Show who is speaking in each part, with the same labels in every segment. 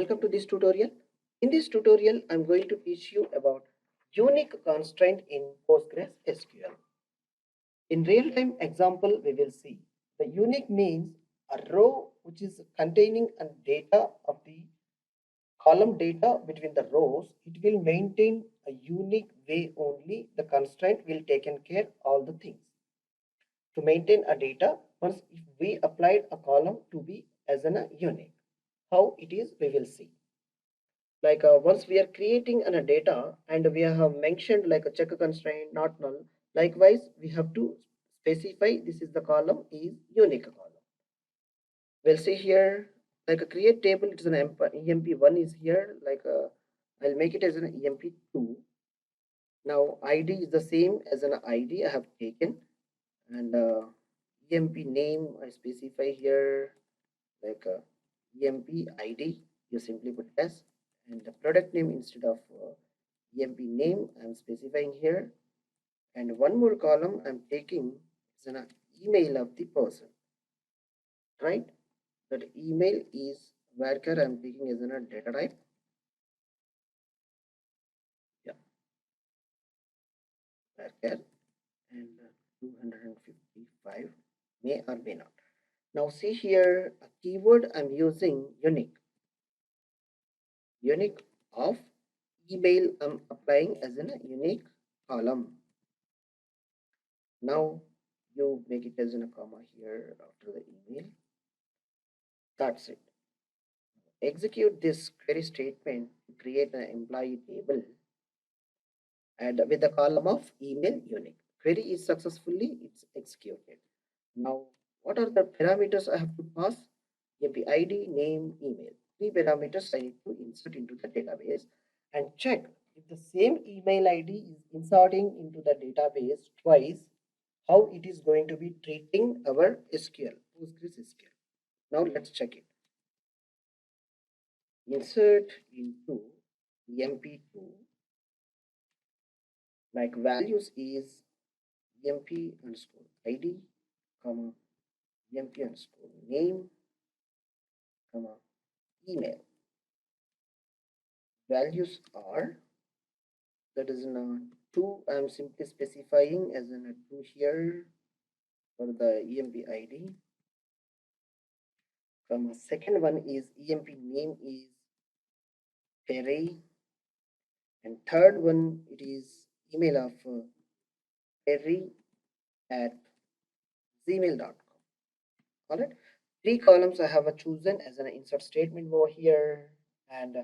Speaker 1: welcome to this tutorial. In this tutorial, I'm going to teach you about unique constraint in PostgreSQL. In real-time example, we will see the unique means a row which is containing a data of the column data between the rows. It will maintain a unique way only. The constraint will taken care all the things. To maintain a data, once if we applied a column to be as a unique, how it is we will see. Like once we are creating a data and we have mentioned like a check constraint not null, likewise we have to specify this is the column is unique column. We'll see here like a create table, it is an emp1 is here, like I'll make it as an emp2. Now id is the same as an id I have taken, and emp name I specify here like emp id, you simply put s, and the product name instead of emp name I'm specifying here, and one more column I'm taking is an email of the person, right? That email is varchar I'm taking as a data type. Yeah, varchar, and 255 may or may not. Now see here a keyword I'm using unique of email I'm applying as a unique column. Now you make it as in a comma here after the email. That's it. Execute this query statement to create an employee table and with the column of email unique. Query is successfully it's executed. Now what are the parameters I have to pass? Emp ID, name, email. 3 parameters I need to insert into the database and check if the same email ID is inserting into the database twice, how it is going to be treating our SQL, PostgreSQL. Now let's check it. Insert into emp2, like values is emp underscore id, comma, emp underscore name, comma, email. Values are, that is in 2, I'm simply specifying as in 2 here for the emp id, comma, second one is emp name is Perry, and third one it is email of Perry at gmail.com. All right, 3 columns I have chosen as an insert statement over here, and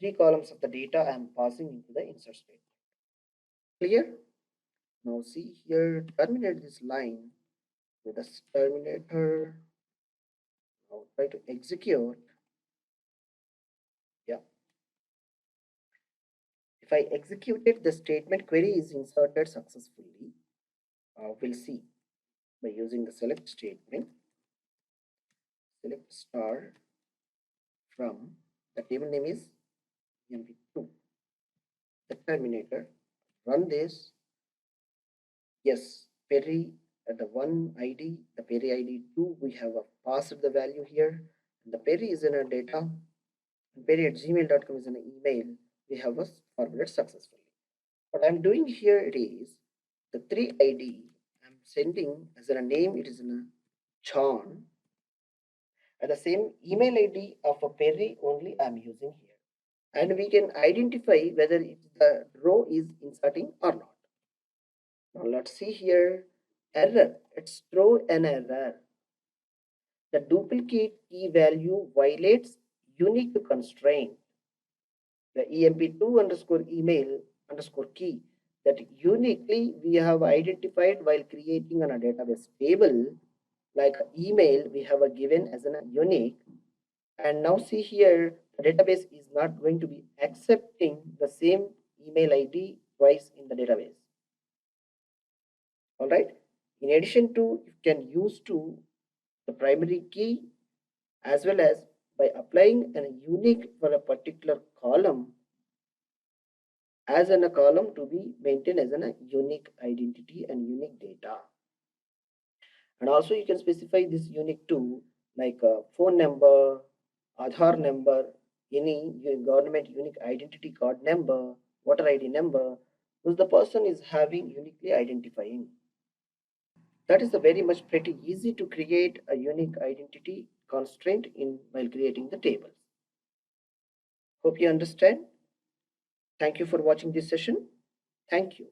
Speaker 1: 3 columns of the data I am passing into the insert statement. Clear? Now see here, terminate this line with a terminator. Now try to execute. Yeah. If I executed the statement, query is inserted successfully. We'll see by using the select statement. Select star from the table name is emp2. The terminator. Run this. Yes, Perry at the 1 ID, the Perry ID 2, we have passed the value here. And the Perry is in a data. Perry at gmail.com is an email. We have forwarded successfully. What I'm doing here it is the 3 ID I'm sending as a name, it is in a John, and the same email ID of a Perry only I'm using here. And we can identify whether the row is inserting or not. Now let's see here, error, it's throw an error. The duplicate key value violates unique constraint. The emp2 underscore email underscore key that uniquely we have identified while creating a database table, like email we have given as a unique. And now see here, the database is not going to be accepting the same email ID twice in the database. All right. In addition to, you can use to the primary key as well as by applying a unique for a particular column as in a column to be maintained as a unique identity and unique data. And also you can specify this unique too, like a phone number, Aadhaar number, any government unique identity card number, voter ID number, which the person is having uniquely identifying. That is a very much pretty easy to create a unique identity constraint in while creating the tables. Hope you understand. Thank you for watching this session. Thank you.